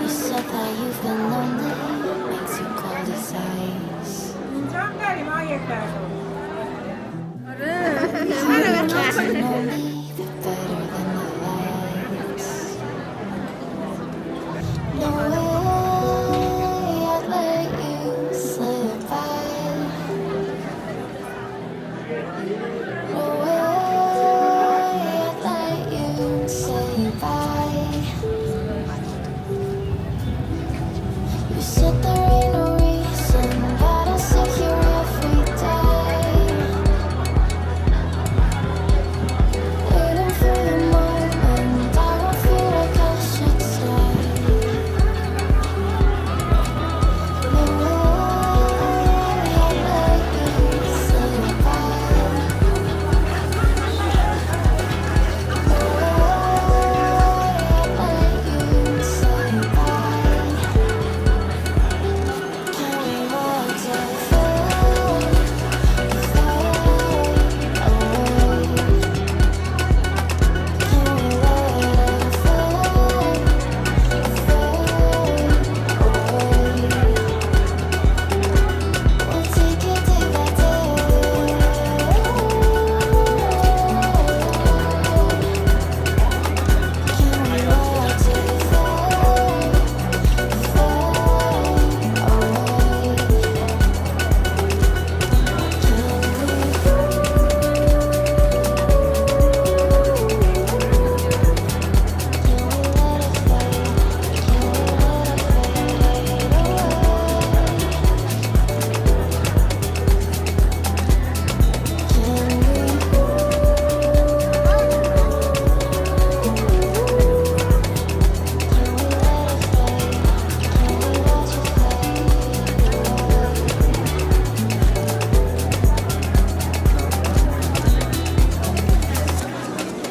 said that you've been lonely, makes you cold as ice. Get to know me better than the lights. No way I'd let you slip by. No way I'd let you say bye. You said there ain't no reason, but I sit here every day, waiting for the moment. I don't feel like I should stay. No way I'd let you say bye. No way I'd let you say bye. Can we let it fade away? Can we let it fade away? We'll take it day by day. Can we let it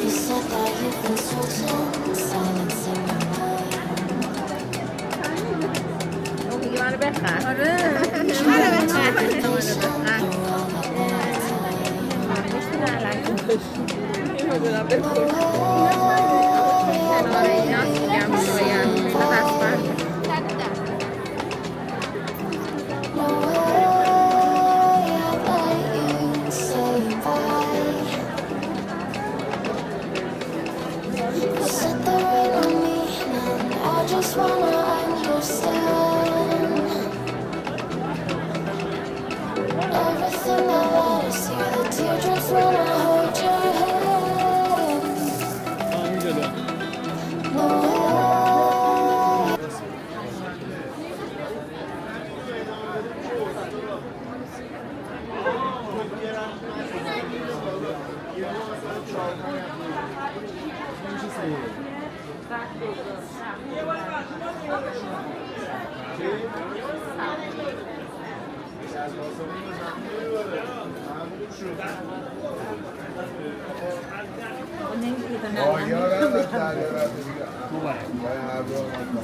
You said that you've been searching, silencing your mind. میگه منو بخر. آره کنار اینا میگم شاید اینا دستبند. No way I'd let you say bye. You said there ain't no meaning, I just wanna understand everything that led us here. The teardrops when I hold your hand. No way.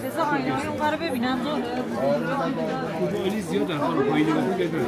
بذار آینه های اونها رو ببینم زهره. خیلی زیاد در حال پایین نگاه بده.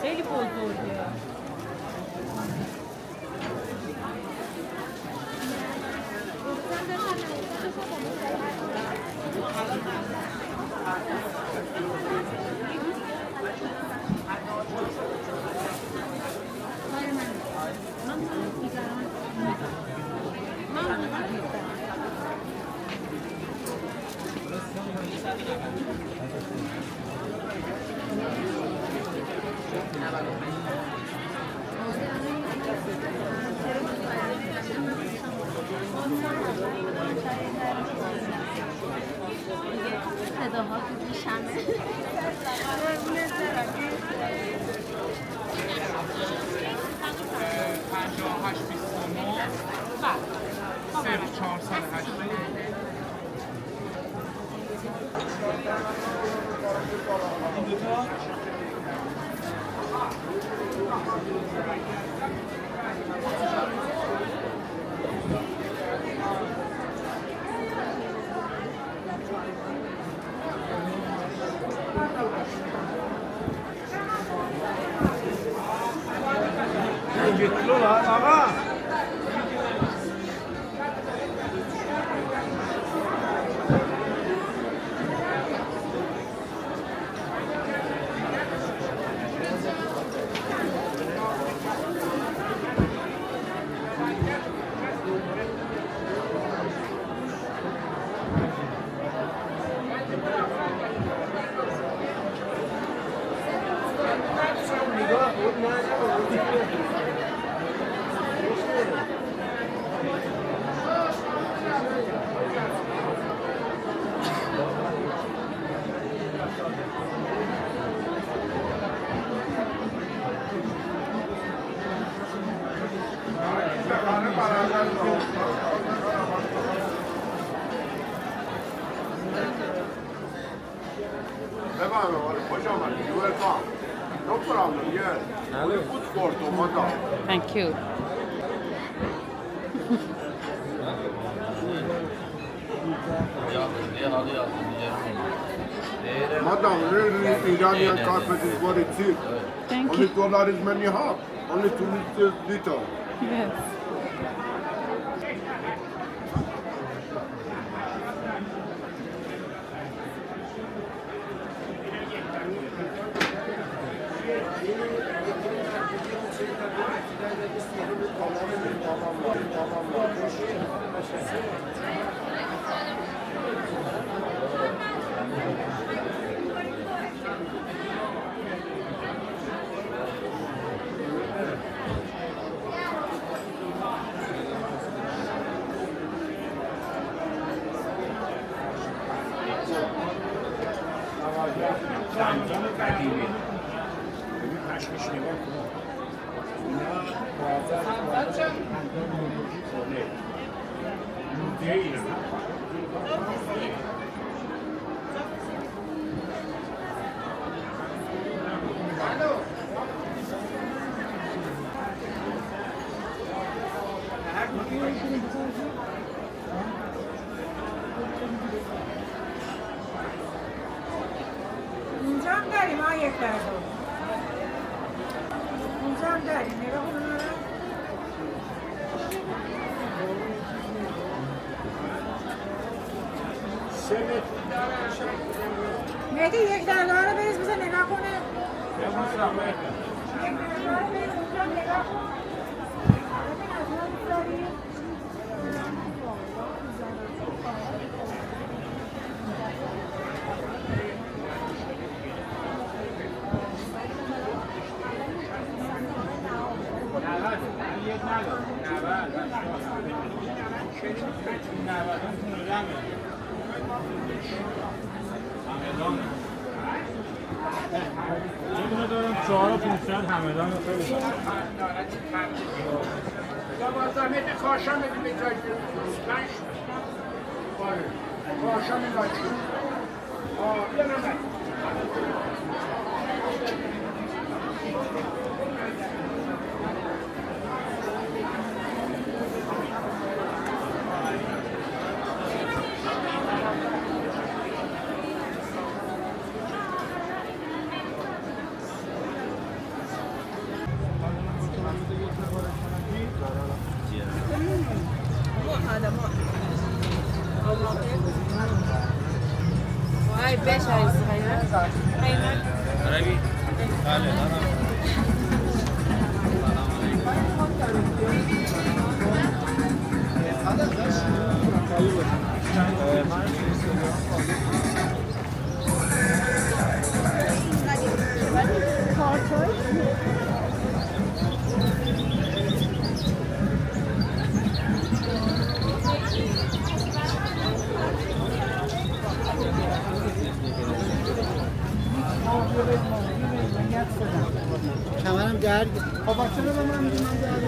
خیلی بزرگه. صداها تو گوشمه. 480 Thank you. Madam, Iranian carpet is very cheap. Thank Only you. $2 is many half. Only 2 liters. Yes. زنجان قدیمی ببین پشمش نگاه کن اینا بازار خونه روزیه ایران اینجا هم داریم ها یک درد اینجا هم داریم نگاه کنم مهدی یک درده ها رو بریز بزن نگاه کنه یک درده ها رو بریز اونجا نگاه کن ببین از اون دوست داری دارم 4,500 همدان خیلی یا با زحمت کاشا میدیم به جای پنج کاشا میدیم بیا نمک وای بشه صغيرة قيمة عربي بله کمرم درد خب بچه رو به من میگه من درد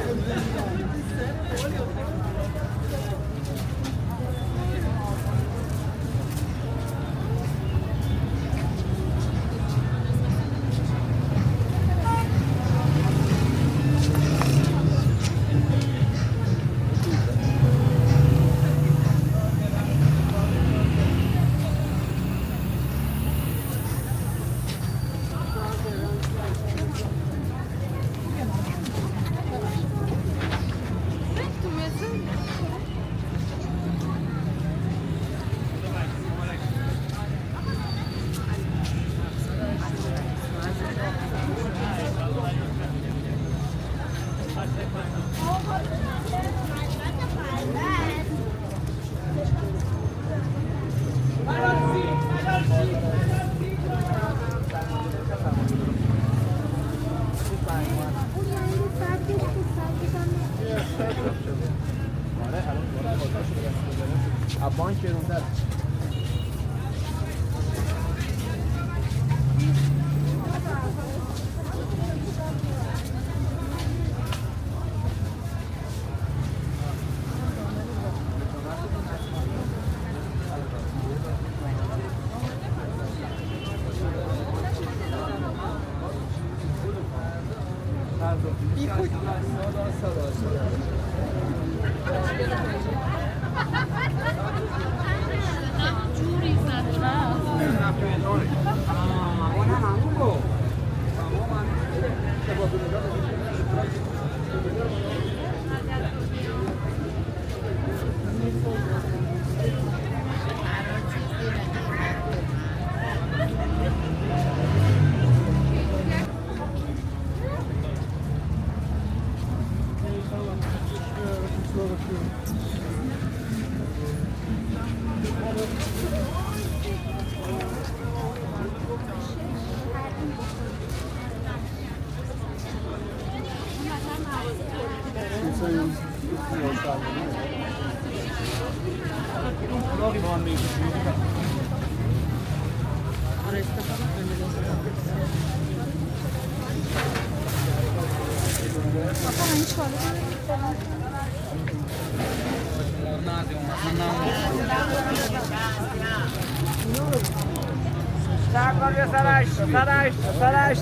سرش